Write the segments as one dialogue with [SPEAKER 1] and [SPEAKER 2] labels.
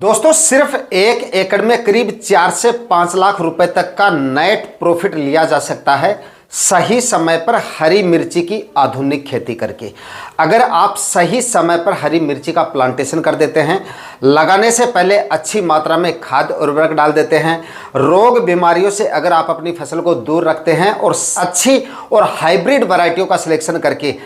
[SPEAKER 1] दोस्तों सिर्फ 1 एकड़ में करीब 4 से 5 लाख रुपए तक का नेट प्रॉफिट लिया जा सकता है सही समय पर हरी मिर्ची की आधुनिक खेती करके। अगर आप सही समय पर हरी मिर्ची का प्लांटेशन कर देते हैं, लगाने से पहले अच्छी मात्रा में खाद उर्वरक डाल देते हैं, रोग बीमारियों से अगर आप अपनी फसल को दूर रखते हैं और अच्छी और हाइब्रिड वैरायटियों का सिलेक्शन करके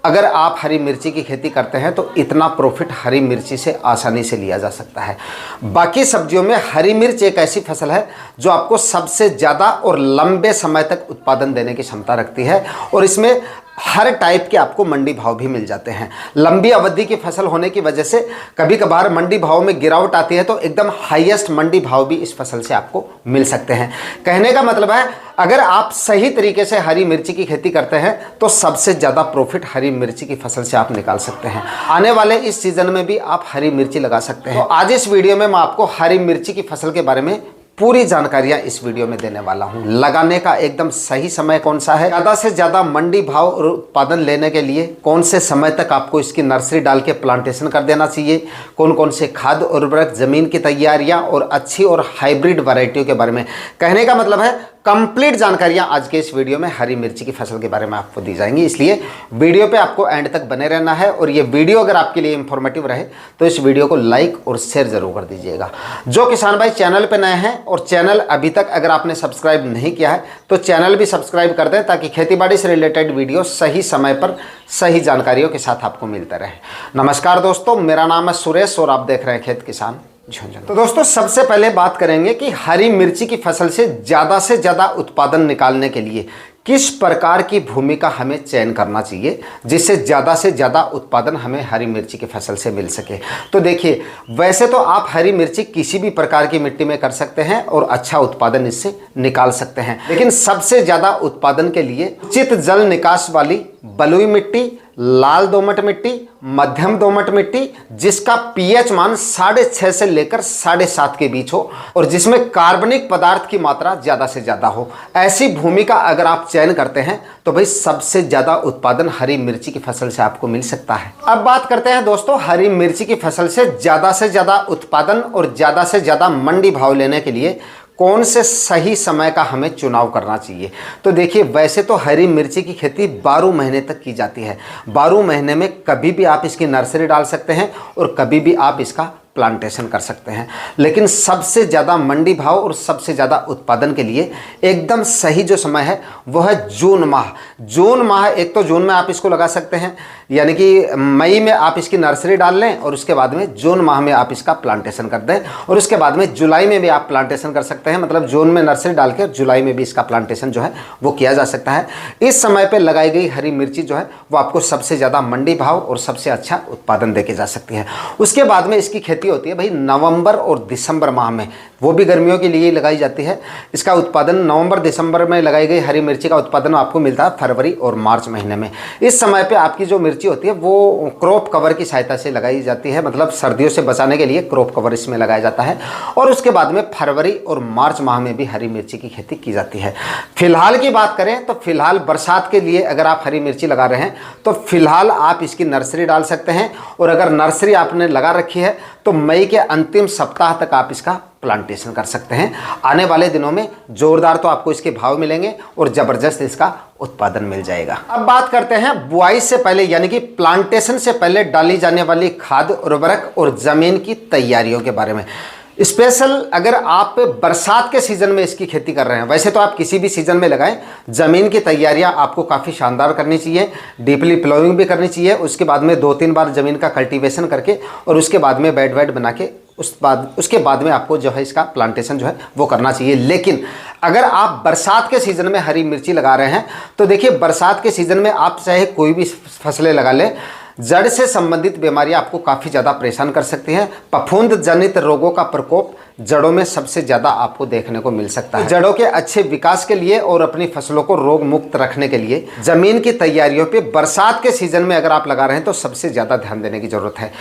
[SPEAKER 1] अगर आप हरी मिर्ची की खेती करते हैं तो इतना प्रॉफिट हरी मिर्ची से आसानी से लिया जा सकता है। बाकी सब्जियों में हरी मिर्च एक ऐसी फसल है जो आपको सबसे ज़्यादा और लंबे समय तक उत्पादन देने की क्षमता रखती है और इसमें हर टाइप के आपको मंडी भाव भी मिल जाते हैं। लंबी अवधि की फसल होने की वजह से कभी कभार मंडी भाव में गिरावट आती है तो एकदम हाईएस्ट मंडी भाव भी इस फसल से आपको मिल सकते हैं। कहने का मतलब है अगर आप सही तरीके से हरी मिर्ची की खेती करते हैं तो सबसे ज़्यादा प्रॉफिट हरी मिर्ची की फसल से आप निकाल सकते हैं। आने वाले इस सीजन में भी आप हरी मिर्ची लगा सकते हैं। तो आज इस वीडियो में मैं आपको हरी मिर्ची की फसल के बारे में पूरी जानकारियां इस वीडियो में देने वाला हूं। लगाने का एकदम सही समय कौन सा है, ज़्यादा से ज़्यादा मंडी भाव और उत्पादन लेने के लिए कौन से समय तक आपको इसकी नर्सरी डाल के प्लांटेशन कर देना चाहिए, कौन कौन से खाद उर्वरक, ज़मीन की तैयारियां और अच्छी और हाइब्रिड वैरायटियों के बारे में। कहने का मतलब है कंप्लीट जानकारियां आज के इस वीडियो में हरी मिर्ची की फसल के बारे में आपको दी जाएंगी, इसलिए वीडियो पे आपको एंड तक बने रहना है। और ये वीडियो अगर आपके लिए इंफॉर्मेटिव रहे तो इस वीडियो को लाइक और शेयर जरूर कर दीजिएगा। जो किसान भाई चैनल पे नए हैं और चैनल अभी तक अगर आपने सब्सक्राइब नहीं किया है तो चैनल भी सब्सक्राइब कर दें ताकि खेतीबाड़ी से रिलेटेड वीडियो सही समय पर सही जानकारियों के साथ आपको मिलते रहे। नमस्कार दोस्तों, मेरा नाम है सुरेश और आप देख रहे हैं खेत किसान झुंझुनू। तो दोस्तों सबसे पहले बात करेंगे कि हरी मिर्ची की फसल से ज़्यादा उत्पादन निकालने के लिए किस प्रकार की भूमि का हमें चयन करना चाहिए जिससे से ज़्यादा उत्पादन हमें हरी मिर्ची की फसल से मिल सके। तो देखिए, वैसे तो आप हरी मिर्ची किसी भी प्रकार की मिट्टी में कर सकते हैं और अच्छा उत्पादन इससे निकाल सकते हैं, लेकिन सबसे ज़्यादा उत्पादन के लिए उचित जल निकास वाली बलुई मिट्टी, लाल दोमट मिट्टी, मध्यम दोमट मिट्टी जिसका पीएच मान 6.5 से लेकर 7.5 के बीच हो और जिसमें कार्बनिक पदार्थ की मात्रा ज़्यादा से ज़्यादा हो, ऐसी भूमि का अगर आप चयन करते हैं तो भाई सबसे ज़्यादा उत्पादन हरी मिर्ची की फसल से आपको मिल सकता है। अब बात करते हैं दोस्तों हरी मिर्ची की फसल से ज़्यादा उत्पादन और ज़्यादा से ज़्यादा मंडी भाव लेने के लिए कौन से सही समय का हमें चुनाव करना चाहिए। तो देखिए, वैसे तो हरी मिर्ची की खेती 12 महीने तक की जाती है। 12 महीने में कभी भी आप इसकी नर्सरी डाल सकते हैं और कभी भी आप इसका प्लांटेशन कर सकते हैं, लेकिन सबसे ज़्यादा मंडी भाव और सबसे ज़्यादा उत्पादन के लिए एकदम सही जो समय है वो है जून माह। जून माह, एक तो जून में आप इसको लगा सकते हैं, यानी कि मई में आप इसकी नर्सरी डाल लें और उसके बाद में जून माह में आप इसका प्लांटेशन कर दें और उसके बाद में जुलाई में भी आप प्लांटेशन कर सकते हैं। मतलब जून में नर्सरी डाल के जुलाई में भी इसका प्लांटेशन जो है वो किया जा सकता है। इस समय पर लगाई गई हरी मिर्ची जो है वो आपको सबसे ज़्यादा मंडी भाव और सबसे अच्छा उत्पादन दे के जा सकती है। उसके बाद में इसकी खेती होती है भाई नवंबर और दिसंबर माह में, वो भी गर्मियों के लिए लगाई जाती है। इसका उत्पादन नवंबर दिसंबर में लगाई गई हरी मिर्ची का उत्पादन आपको मिलता है फरवरी और मार्च महीने में। इस समय पे आपकी जो मिर्ची होती है वो क्रॉप कवर की सहायता से लगाई जाती है, मतलब सर्दियों से बचाने के लिए क्रॉप कवर इसमें लगाया जाता है और उसके बाद में फरवरी और मार्च माह में भी हरी मिर्ची की खेती की जाती है। फिलहाल की बात करें तो फिलहाल बरसात के लिए अगर आप हरी मिर्ची लगा रहे हैं तो फिलहाल आप इसकी नर्सरी डाल सकते हैं और अगर नर्सरी आपने लगा रखी है तो मई के अंतिम सप्ताह तक आप इसका प्लांटेशन कर सकते हैं। आने वाले दिनों में जोरदार तो आपको इसके भाव मिलेंगे और ज़बरदस्त इसका उत्पादन मिल जाएगा। अब बात करते हैं बुआई से पहले यानी कि प्लांटेशन से पहले डाली जाने वाली खाद उर्वरक और ज़मीन की तैयारियों के बारे में। स्पेशल अगर आप बरसात के सीज़न में इसकी खेती कर रहे हैं, वैसे तो आप किसी भी सीज़न में लगाएं, ज़मीन की तैयारियां आपको काफ़ी शानदार करनी चाहिए। डीपली प्लोइंग भी करनी चाहिए, उसके बाद में 2-3 बार ज़मीन का कल्टीवेशन करके और उसके बाद में बेड वेड बना के उसके बाद में आपको जो है इसका प्लांटेशन जो है वो करना चाहिए। लेकिन अगर आप बरसात के सीज़न में हरी मिर्ची लगा रहे हैं तो देखिए, बरसात के सीज़न में आप चाहे कोई भी फसलें लगा लें, जड़ से संबंधित बीमारियां आपको काफ़ी ज़्यादा परेशान कर सकती हैं। फफूंद जनित रोगों का प्रकोप जड़ों में सबसे ज़्यादा आपको देखने को मिल सकता है। जड़ों के अच्छे विकास के लिए और अपनी फसलों को रोग मुक्त रखने के लिए ज़मीन की तैयारियों पे बरसात के सीज़न में अगर आप लगा रहे हैं तो सबसे ज़्यादा ध्यान देने की ज़रूरत है।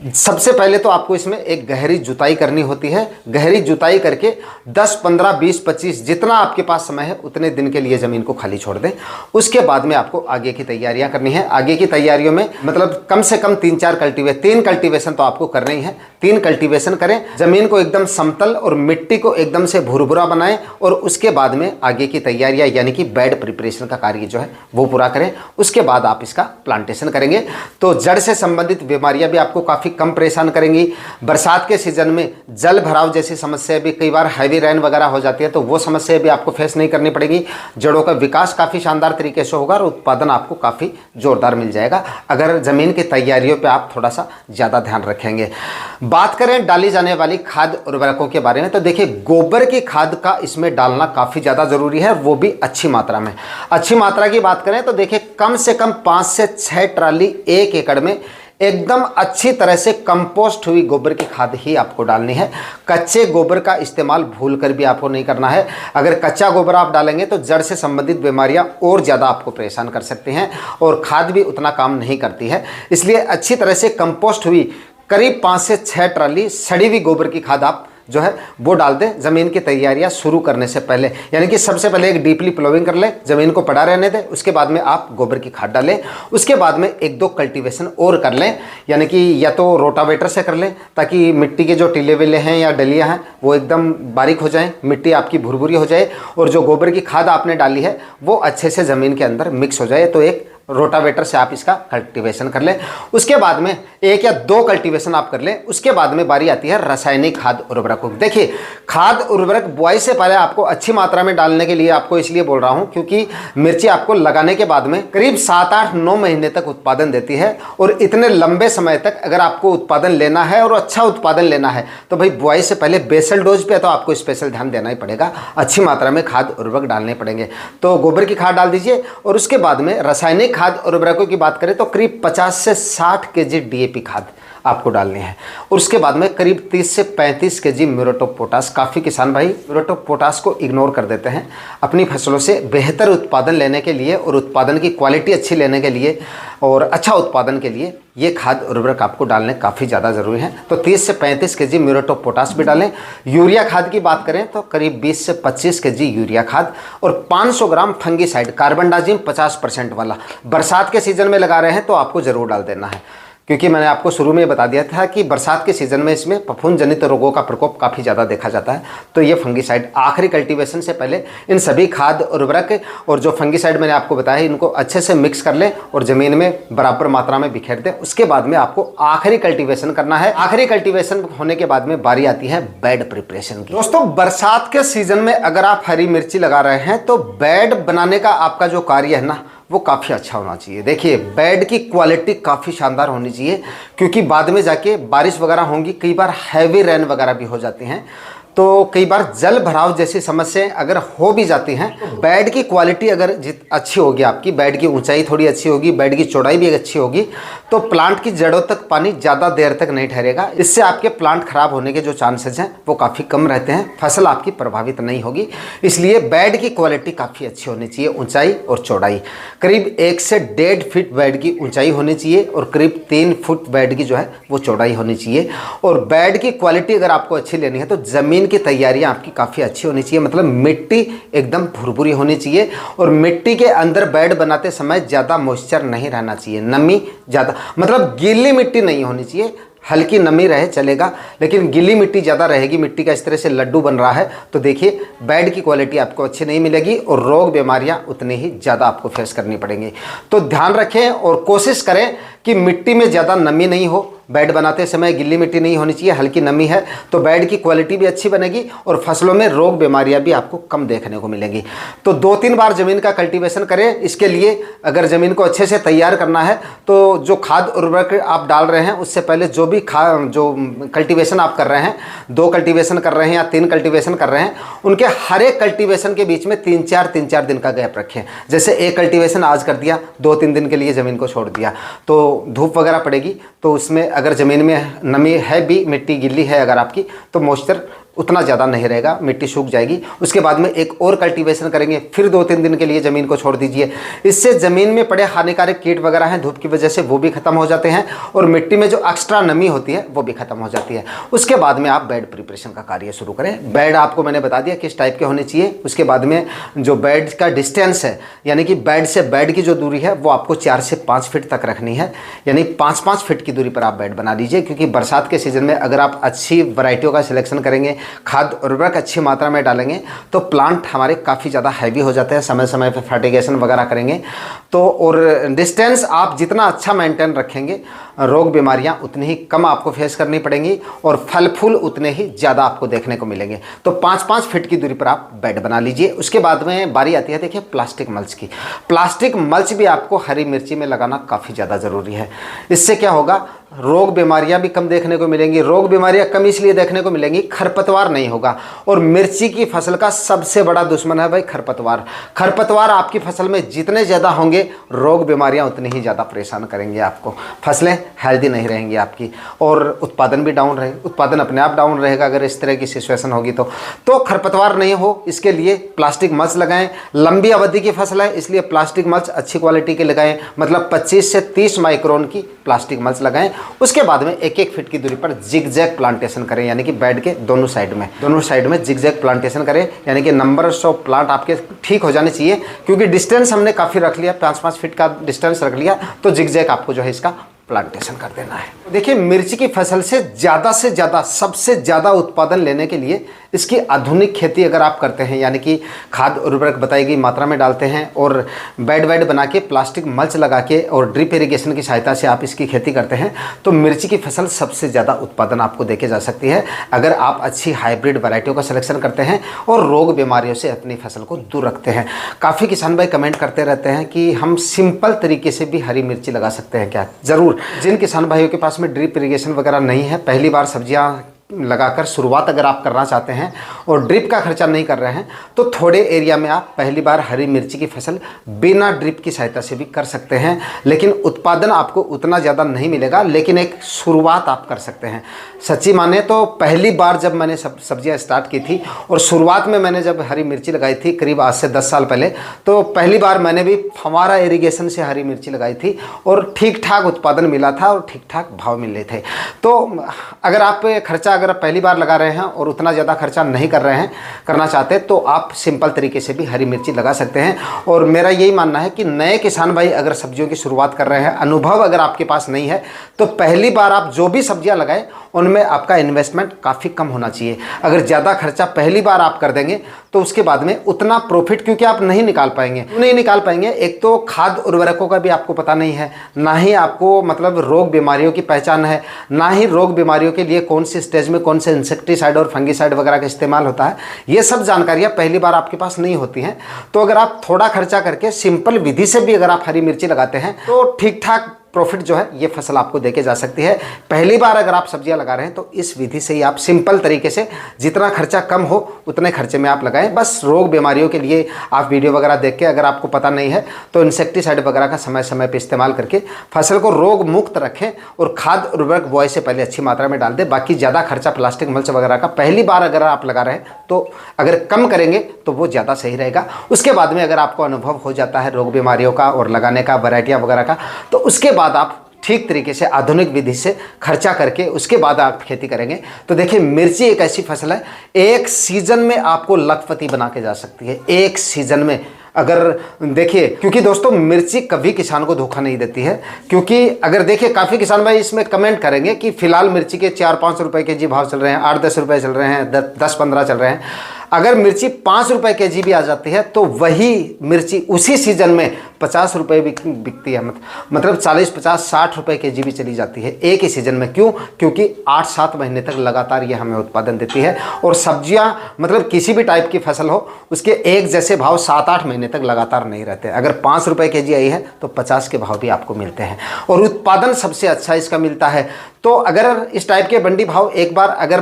[SPEAKER 1] सबसे पहले तो आपको इसमें एक गहरी जुताई करनी होती है। गहरी जुताई करके 10, 15, 20, 25 जितना आपके पास समय है उतने दिन के लिए ज़मीन को खाली छोड़ दें। उसके बाद में आपको आगे की तैयारियां करनी है। आगे की तैयारियों में मतलब कम से कम 3-4 3 कल्टीवेशन तो आपको करने ही है। 3 कल्टीवेशन करें, ज़मीन को एकदम समतल और मिट्टी को एकदम से भुरभुरा बनाएं और उसके बाद में आगे की तैयारियाँ यानी कि बेड प्रिपरेशन का कार्य जो है वो पूरा करें। उसके बाद आप इसका प्लांटेशन करेंगे तो जड़ से संबंधित बीमारियाँ भी आपको काफ़ी कम परेशान करेंगी। बरसात के सीजन में जल भराव जैसी समस्या भी, कई बार हैवी रेन वगैरह हो जाती है तो वो समस्या भी आपको फेस नहीं करनी पड़ेगी। जड़ों का विकास काफ़ी शानदार तरीके से होगा और उत्पादन आपको काफ़ी जोरदार मिल जाएगा अगर ज़मीन की तैयारियों पे आप थोड़ा सा ज़्यादा ध्यान रखेंगे। बात करें डाली जाने वाली खाद उर्वरकों के बारे में तो देखिए, गोबर की खाद का इसमें डालना काफ़ी ज़्यादा ज़रूरी है, वो भी अच्छी मात्रा में। अच्छी मात्रा की बात करें तो देखिए, कम से कम 5 से 6 ट्राली 1 एकड़ में एकदम अच्छी तरह से कंपोस्ट हुई गोबर की खाद ही आपको डालनी है। कच्चे गोबर का इस्तेमाल भूल कर भी आपको नहीं करना है। अगर कच्चा गोबर आप डालेंगे तो जड़ से संबंधित बीमारियां और ज़्यादा आपको परेशान कर सकती हैं और खाद भी उतना काम नहीं करती है। इसलिए अच्छी तरह से कंपोस्ट हुई करीब 5 से 6 ट्राली सड़ी हुई गोबर की खाद आप जो है वो डाल दें ज़मीन की तैयारियां शुरू करने से पहले। यानी कि सबसे पहले एक डीपली प्लोविंग कर लें, ज़मीन को पड़ा रहने दें, उसके बाद में आप गोबर की खाद डालें। उसके बाद में 1-2 कल्टीवेशन और कर लें, यानी कि या तो रोटावेटर से कर लें ताकि मिट्टी के जो टीले विले हैं या डलियां हैं वो एकदम बारीक हो जाएं, मिट्टी आपकी भुरभुरी हो जाए और जो गोबर की खाद आपने डाली है वो अच्छे से ज़मीन के अंदर मिक्स हो जाए। तो एक रोटावेटर से आप इसका कल्टीवेशन कर लें। उसके बाद में 1 या 2 कल्टीवेशन आप कर लें। उसके बाद में बारी आती है रासायनिक खाद उर्वरकों। देखिए, खाद उर्वरक बुआई से पहले आपको अच्छी मात्रा में डालने के लिए आपको इसलिए बोल रहा हूं क्योंकि मिर्ची आपको लगाने के बाद में करीब 7, 8, 9 महीने तक उत्पादन देती है और इतने लंबे समय तक अगर आपको उत्पादन लेना है और अच्छा उत्पादन लेना है तो भाई बुआई से पहले बेसल डोज पे तो आपको स्पेशल ध्यान देना ही पड़ेगा। अच्छी मात्रा में खाद उर्वरक डालने पड़ेंगे। तो गोबर की खाद डाल दीजिए और उसके बाद में रासायनिक खाद उर्वरकों की बात करें तो करीब 50 से 60 केजी डीएपी खाद आपको डालनी है और उसके बाद में करीब 30 से 35 केजी म्यूरेट ऑफ पोटाश। काफ़ी किसान भाई म्यूरेट ऑफ पोटाश को इग्नोर कर देते हैं। अपनी फसलों से बेहतर उत्पादन लेने के लिए और उत्पादन की क्वालिटी अच्छी लेने के लिए और अच्छा उत्पादन के लिए ये खाद उर्वरक आपको डालने काफ़ी ज़्यादा ज़रूरी है। तो 30 से 35 केजी म्यूरेट ऑफ पोटाश भी डालें। यूरिया खाद की बात करें तो करीब 20 से 25 केजी यूरिया खाद और 500 ग्राम फंगीसाइड कार्बनडाजिम 50% वाला बरसात के सीजन में लगा रहे हैं तो आपको ज़रूर डाल देना है, क्योंकि मैंने आपको शुरू में बता दिया था कि बरसात के सीज़न में इसमें फफूंद जनित रोगों का प्रकोप काफ़ी ज़्यादा देखा जाता है। तो ये फंगीसाइड आखिरी कल्टीवेशन से पहले इन सभी खाद उर्वरक और जो फंगीसाइड मैंने आपको बताया इनको अच्छे से मिक्स कर लें और ज़मीन में बराबर मात्रा में बिखेर दें। उसके बाद में आपको आखिरी कल्टीवेशन करना है। आखिरी कल्टीवेशन होने के बाद में बारी आती है बेड प्रिपरेशन की। दोस्तों, बरसात के सीजन में अगर आप हरी मिर्ची लगा रहे हैं तो बेड बनाने का आपका जो कार्य है ना वो काफ़ी अच्छा होना चाहिए। देखिए, बेड की क्वालिटी काफ़ी शानदार होनी चाहिए क्योंकि बाद में जाके बारिश वगैरह होंगी, कई बार हैवी रेन वगैरह भी हो जाती हैं तो कई बार जल भराव जैसी समस्याएं अगर हो भी जाती हैं तो बेड की क्वालिटी अगर अच्छी होगी, आपकी बेड की ऊंचाई थोड़ी अच्छी होगी, बेड की चौड़ाई भी अच्छी होगी तो प्लांट की जड़ों तक पानी ज़्यादा देर तक नहीं ठहरेगा। इससे आपके प्लांट खराब होने के जो चांसेस हैं वो काफ़ी कम रहते हैं, फसल आपकी प्रभावित नहीं होगी। इसलिए बेड की क्वालिटी काफ़ी अच्छी होनी चाहिए, ऊंचाई और चौड़ाई करीब 1 से 1.5 फीट बेड की ऊंचाई होनी चाहिए और करीब 3 फुट बेड की जो है वो चौड़ाई होनी चाहिए। और बेड की क्वालिटी अगर आपको अच्छी लेनी है तो ज़मीन की तैयारियां आपकी काफ़ी अच्छी होनी चाहिए, मतलब मिट्टी एकदम भुरभुरी होनी चाहिए और मिट्टी के अंदर बेड बनाते समय ज़्यादा मॉइस्चर नहीं रहना चाहिए, नमी ज़्यादा मतलब गीली मिट्टी नहीं होनी चाहिए। हल्की नमी रहे चलेगा लेकिन गीली मिट्टी ज़्यादा रहेगी, मिट्टी का इस तरह से लड्डू बन रहा है तो देखिए बेड की क्वालिटी आपको अच्छी नहीं मिलेगी और रोग बीमारियां उतनी ही ज़्यादा आपको फेस करनी पड़ेंगी। तो ध्यान रखें और कोशिश करें कि मिट्टी में ज़्यादा नमी नहीं हो। बेड बनाते समय गिल्ली मिट्टी नहीं होनी चाहिए, हल्की नमी है तो बेड की क्वालिटी भी अच्छी बनेगी और फसलों में रोग बीमारियां भी आपको कम देखने को मिलेंगी। तो 2-3 बार ज़मीन का कल्टीवेशन करें। इसके लिए अगर ज़मीन को अच्छे से तैयार करना है तो जो खाद उर्वरक आप डाल रहे हैं उससे पहले जो भी जो कल्टीवेशन आप कर रहे हैं, 2 कल्टीवेशन कर रहे हैं या 3 कल्टीवेशन कर रहे हैं, उनके हर एक कल्टीवेशन के बीच में 3-4 दिन का गैप रखें। जैसे एक कल्टीवेशन आज कर दिया, 2-3 दिन के लिए ज़मीन को छोड़ दिया तो धूप वगैरह पड़ेगी तो उसमें अगर ज़मीन में नमी है भी, मिट्टी गिल्ली है अगर आपकी तो मॉइस्चर उतना ज़्यादा नहीं रहेगा, मिट्टी सूख जाएगी। उसके बाद में एक और कल्टीवेशन करेंगे, फिर 2-3 दिन के लिए ज़मीन को छोड़ दीजिए। इससे ज़मीन में पड़े हानिकारक कीट वगैरह हैं धूप की वजह से, वो भी खत्म हो जाते हैं और मिट्टी में जो एक्स्ट्रा नमी होती है वो भी खत्म हो जाती है। उसके बाद में आप बेड प्रिपरेशन का कार्य शुरू करें। बेड आपको मैंने बता दिया किस टाइप के होने चाहिए। उसके बाद में जो बेड का डिस्टेंस है, यानी कि बेड से बेड की जो दूरी है वो आपको 4 से 5 फीट तक रखनी है, यानी 5-5 फीट की दूरी पर आप बेड बना लीजिए। क्योंकि बरसात के सीजन में अगर आप अच्छी वैरायटियों का सिलेक्शन करेंगे, खाद उर्वरक अच्छी मात्रा में डालेंगे, तो प्लांट हमारे काफ़ी ज़्यादा हैवी हो जाते हैं। समय समय पर फर्टिगेशन वगैरह करेंगे तो, और डिस्टेंस आप जितना अच्छा मेंटेन रखेंगे, रोग बीमारियां उतनी ही कम आपको फेस करनी पड़ेंगी और फल फूल उतने ही ज़्यादा आपको देखने को मिलेंगे। तो 5-5 फीट की दूरी पर आप बेड बना लीजिए। उसके बाद में बारी आती है देखिए प्लास्टिक मल्च की। प्लास्टिक मल्च भी आपको हरी मिर्ची में लगाना काफ़ी ज़्यादा ज़रूरी है। इससे क्या होगा, रोग बीमारियां भी कम देखने को मिलेंगी। रोग बीमारियां कम इसलिए देखने को मिलेंगी, खरपतवार नहीं होगा। और मिर्ची की फसल का सबसे बड़ा दुश्मन है भाई खरपतवार। खरपतवार आपकी फसल में जितने ज़्यादा होंगे, रोग बीमारियां उतनी ही ज़्यादा परेशान करेंगे आपको। फसलें हेल्दी नहीं रहेंगी आपकी और उत्पादन भी डाउन रहेगा। उत्पादन अपने आप डाउन रहेगा अगर इस तरह की सिचुएशन होगी तो खरपतवार नहीं हो, इसके लिए प्लास्टिक मल्च लगाएं। लंबी अवधि की फसल है इसलिए प्लास्टिक मल्च अच्छी क्वालिटी के लगाएं, मतलब 25 से 30 माइक्रोन की प्लास्टिक मल्च लगाएं। उसके बाद में 1-1 फीट की दूरी पर जिगजैग प्लांटेशन करें, यानी कि बेड के दोनों साइड में जिगजैग प्लांटेशन करें, यानी कि नंबर्स ऑफ प्लांट आपके ठीक हो जाने चाहिए। क्योंकि डिस्टेंस हमने काफ़ी रख लिया, 5-5 फीट का डिस्टेंस रख लिया, तो जिगजैग आपको जो है इसका प्लांटेशन कर देना है। देखिए मिर्ची की फसल से ज़्यादा सबसे ज़्यादा उत्पादन लेने के लिए इसकी आधुनिक खेती अगर आप करते हैं, यानी कि खाद उर्वरक बताई गई मात्रा में डालते हैं और बेड वेड बना के प्लास्टिक मल्च लगा के और ड्रिप इरिगेशन की सहायता से आप इसकी खेती करते हैं, तो मिर्ची की फसल सबसे ज़्यादा उत्पादन आपको देके जा सकती है अगर आप अच्छी हाइब्रिड वैरायटियों का सिलेक्शन करते हैं और रोग बीमारियों से अपनी फसल को दूर रखते हैं। काफ़ी किसान भाई कमेंट करते रहते हैं कि हम सिंपल तरीके से भी हरी मिर्ची लगा सकते हैं क्या? ज़रूर। जिन किसान भाइयों के पास में ड्रिप इरिगेशन वगैरह नहीं है, पहली बार सब्जियां लगाकर शुरुआत अगर आप करना चाहते हैं और ड्रिप का खर्चा नहीं कर रहे हैं, तो थोड़े एरिया में आप पहली बार हरी मिर्ची की फसल बिना ड्रिप की सहायता से भी कर सकते हैं। लेकिन उत्पादन आपको उतना ज़्यादा नहीं मिलेगा, लेकिन एक शुरुआत आप कर सकते हैं। सच्ची माने तो पहली बार जब मैंने सब्जियां स्टार्ट की थी और शुरुआत में मैंने जब हरी मिर्ची लगाई थी करीब आज से 10 साल पहले, तो पहली बार मैंने भी फव्वारा इरिगेशन से हरी मिर्ची लगाई थी और ठीक ठाक उत्पादन मिला था और ठीक ठाक भाव मिल रहे थे। तो अगर आप खर्चा अगर आप पहली बार लगा रहे हैं और उतना ज़्यादा खर्चा नहीं कर रहे हैं, करना चाहते, तो आप सिंपल तरीके से भी हरी मिर्ची लगा सकते हैं। और मेरा यही मानना है कि नए किसान भाई अगर सब्जियों की शुरुआत कर रहे हैं, अनुभव अगर आपके पास नहीं है, तो पहली बार आप जो भी सब्जियां लगाएं उनमें आपका इन्वेस्टमेंट काफ़ी कम होना चाहिए। अगर ज़्यादा खर्चा पहली बार आप कर देंगे तो उसके बाद में उतना प्रॉफिट क्योंकि आप नहीं निकाल पाएंगे। नहीं निकाल पाएंगे, एक तो खाद उर्वरकों का भी आपको पता नहीं है, ना ही आपको मतलब रोग बीमारियों की पहचान है, ना ही रोग बीमारियों के लिए कौन सी स्टेज में कौन से इंसेक्टिसाइड और फंगिसाइड वगैरह का इस्तेमाल होता है, ये सब जानकारियाँ पहली बार आपके पास नहीं होती हैं। तो अगर आप थोड़ा खर्चा करके सिंपल विधि से भी अगर आप हरी मिर्ची लगाते हैं तो ठीक ठाक प्रॉफिट जो है ये फसल आपको देके जा सकती है। पहली बार अगर आप सब्जियां लगा रहे हैं तो इस विधि से ही आप सिंपल तरीके से जितना खर्चा कम हो उतने खर्चे में आप लगाएं। बस रोग बीमारियों के लिए आप वीडियो वगैरह देख के, अगर आपको पता नहीं है तो इंसेक्टिसाइड वगैरह का समय समय पर इस्तेमाल करके फसल को रोग मुक्त रखें और खाद उर्वरक बुआई से पहले अच्छी मात्रा में डाल दें। बाकी ज़्यादा खर्चा प्लास्टिक मल्च वगैरह का पहली बार अगर आप लगा रहे हैं तो अगर कम करेंगे तो वो ज़्यादा सही रहेगा। उसके बाद में अगर आपको अनुभव हो जाता है रोग बीमारियों का और लगाने का, वैरायटियाँ वगैरह का, तो उसके बाद आप ठीक तरीके से आधुनिक विधि से खर्चा करके उसके बाद आप खेती करेंगे। तो देखिए मिर्ची एक ऐसी फसल है, एक सीजन में आपको लखपति बना के जा सकती है। एक सीजन में अगर देखिए, क्योंकि दोस्तों मिर्ची कभी किसान को धोखा नहीं देती है। क्योंकि अगर देखिए काफ़ी किसान भाई इसमें कमेंट करेंगे कि फिलहाल मिर्ची के 4-5 रुपए केजी भाव चल रहे हैं, 8-10 रुपए चल रहे हैं, 10-15 चल रहे हैं। अगर मिर्ची 5 रुपए केजी भी आ जाती है तो वही मिर्ची उसी सीजन में 50 रुपए बिकती है, मतलब 40-50-60 रुपए केजी भी चली जाती है एक ही सीजन में। क्यों? क्योंकि 8-7 महीने तक लगातार ये हमें उत्पादन देती है। और सब्जियां मतलब किसी भी टाइप की फसल हो, उसके एक जैसे भाव 7-8 महीने तक लगातार नहीं रहते। अगर 5 रुपए केजी आई है तो 50 के भाव भी आपको मिलते हैं और उत्पादन सबसे अच्छा इसका मिलता है। तो अगर इस टाइप के मंडी भाव एक बार अगर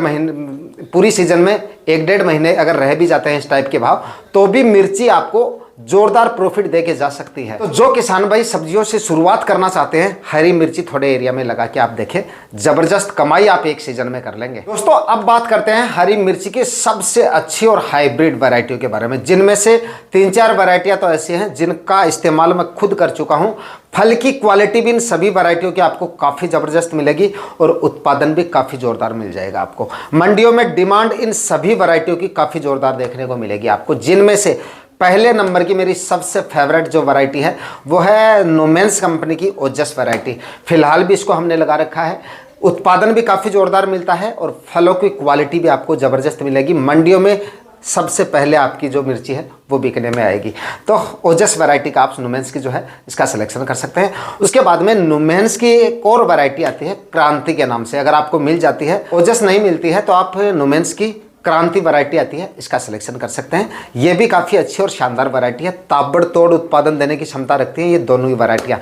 [SPEAKER 1] पूरी सीजन में 1-1.5 महीने अगर रह भी जाते हैं इस टाइप के भाव, तो भी मिर्ची आपको जोरदार प्रॉफिट देके जा सकती है। तो जो किसान भाई सब्जियों से शुरुआत करना चाहते हैं, हरी मिर्ची थोड़े एरिया में लगा के आप देखें, जबरदस्त कमाई आप एक सीजन में कर लेंगे। दोस्तों अब बात करते हैं हरी मिर्ची की सबसे अच्छी और हाइब्रिड वैरायटियों के बारे में, जिनमें से 3-4 वैरायटियां तो ऐसी हैं जिनका इस्तेमाल मैं खुद कर चुका हूं। फल की क्वालिटी भी इन सभी वैरायटियों की आपको काफ़ी ज़बरदस्त मिलेगी और उत्पादन भी काफ़ी ज़ोरदार मिल जाएगा आपको। मंडियों में डिमांड इन सभी वैरायटियों की काफ़ी ज़ोरदार देखने को मिलेगी आपको, जिनमें से पहले नंबर की मेरी सबसे फेवरेट जो वैरायटी है वो है नोमेंस कंपनी की ओजस वैरायटी। फिलहाल भी इसको हमने लगा रखा है। उत्पादन भी काफ़ी ज़ोरदार मिलता है और फलों की क्वालिटी भी आपको ज़बरदस्त मिलेगी। मंडियों में सबसे पहले आपकी जो मिर्ची है वो बिकने में आएगी। तो ओजस वैरायटी का आप नुमेंस की जो है इसका सिलेक्शन कर सकते हैं। उसके बाद में नुमेंस की एक और वैरायटी आती है क्रांति के नाम से, अगर आपको मिल जाती है, ओजस नहीं मिलती है तो आप नुमेंस की क्रांति वैरायटी आती है, इसका सिलेक्शन कर सकते हैं। ये भी काफ़ी अच्छी और शानदार वैरायटी है, ताबड़तोड़ उत्पादन देने की क्षमता रखती है ये दोनों ही वैरायटियाँ।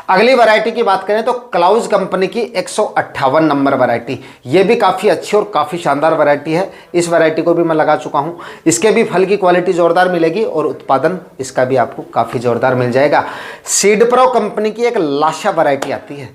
[SPEAKER 1] अगली वैरायटी की बात करें तो क्लाउज कंपनी की 158 नंबर वैरायटी, ये भी काफ़ी अच्छी और काफ़ी शानदार वैरायटी है। इस वैरायटी को भी मैं लगा चुका हूँ। इसके भी फल की क्वालिटी ज़ोरदार मिलेगी और उत्पादन इसका भी आपको काफ़ी ज़ोरदार मिल जाएगा। सीड प्रो कंपनी की एक लाशा वैरायटी आती है,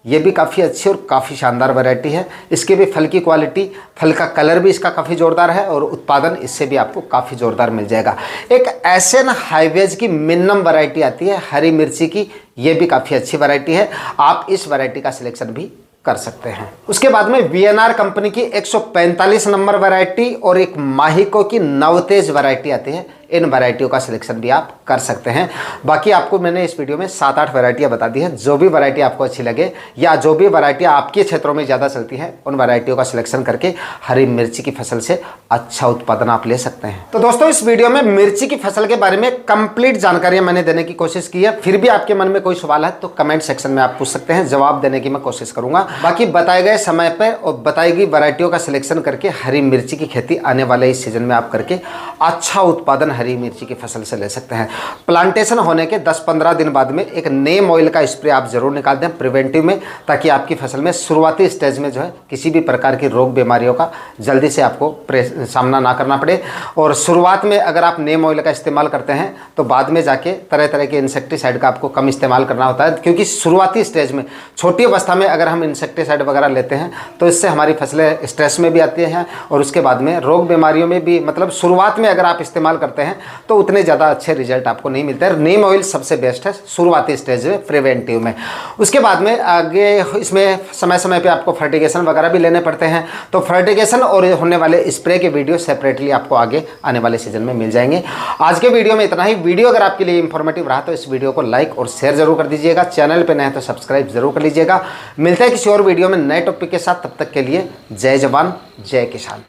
[SPEAKER 1] ये भी काफ़ी अच्छी और काफ़ी शानदार वैरायटी है। इसके भी फल की क्वालिटी, फल का कलर भी इसका काफ़ी ज़ोरदार है और उत्पादन इससे भी आपको काफ़ी ज़ोरदार मिल जाएगा। एक एसएन हाईवेज की मिनिमम वैरायटी आती है हरी मिर्ची की, ये भी काफ़ी अच्छी वैरायटी है, आप इस वैरायटी का सिलेक्शन भी कर सकते हैं। उसके बाद में वीएनआर कंपनी की 145 नंबर वैरायटी और एक माहिको की नवतेज वैरायटी आती है, इन वैरायटियों का सिलेक्शन भी आप कर सकते हैं। बाकी आपको मैंने इस वीडियो में 7-8 वैरायटियां बता दी हैं। जो भी वैरायटी आपको अच्छी लगे या जो भी वैरायटी आपके क्षेत्रों में ज़्यादा चलती है, उन वैरायटियों का सिलेक्शन करके हरी मिर्ची की फसल से अच्छा उत्पादन आप ले सकते हैं। तो दोस्तों इस वीडियो में मिर्ची की फसल के बारे में कंप्लीट जानकारियां मैंने देने की कोशिश की है। फिर भी आपके मन में कोई सवाल है तो कमेंट सेक्शन में आप पूछ सकते हैं, जवाब देने की मैं कोशिश करूंगा। बाकी बताए गए समय पर और बताई गई वैरायटियों का सिलेक्शन करके हरी मिर्ची की खेती आने वाले इस सीजन में आप करके अच्छा उत्पादन हरी मिर्ची की फसल से ले सकते हैं। प्लांटेशन होने के 10-15 दिन बाद में एक नेम ऑयल का स्प्रे आप जरूर निकाल दें प्रिवेंटिव में, ताकि आपकी फसल में शुरुआती स्टेज में जो है किसी भी प्रकार की रोग बीमारियों का जल्दी से आपको सामना ना करना पड़े। और शुरुआत में अगर आप नेम ऑयल का इस्तेमाल करते हैं तो बाद में जाके तरह तरह के इंसेक्टिसाइड का आपको कम इस्तेमाल करना होता है, क्योंकि शुरुआती स्टेज में छोटी अवस्था में अगर हम इंसेक्टिसाइड वगैरह लेते हैं तो इससे हमारी फसलें स्ट्रेस में भी आती हैं और उसके बाद में रोग बीमारियों में भी, मतलब शुरुआत में अगर आप इस्तेमाल करते हैं तो उतने ज़्यादा अच्छे रिजल्ट आपको नहीं मिलते हैं। नीम ऑयल सबसे बेस्ट है शुरुआती स्टेज में, प्रिवेंटिव में। उसके बाद में आगे इसमें समय समय पे आपको फर्टिगेशन वगैरह भी लेने पड़ते हैं, तो फर्टिगेशन और होने वाले स्प्रे के वीडियो सेपरेटली आपको आगे आने वाले सीजन में मिल जाएंगे। आज के वीडियो में इतना ही। वीडियो अगर आपके लिए इंफॉर्मेटिव रहा तो इस वीडियो को लाइक और शेयर जरूर कर दीजिएगा। चैनल पर नए हैं तो सब्सक्राइब जरूर कर लीजिएगा। मिलते हैं किसी और वीडियो में नए टॉपिक के साथ, तब तक के लिए जय जवान जय किसान।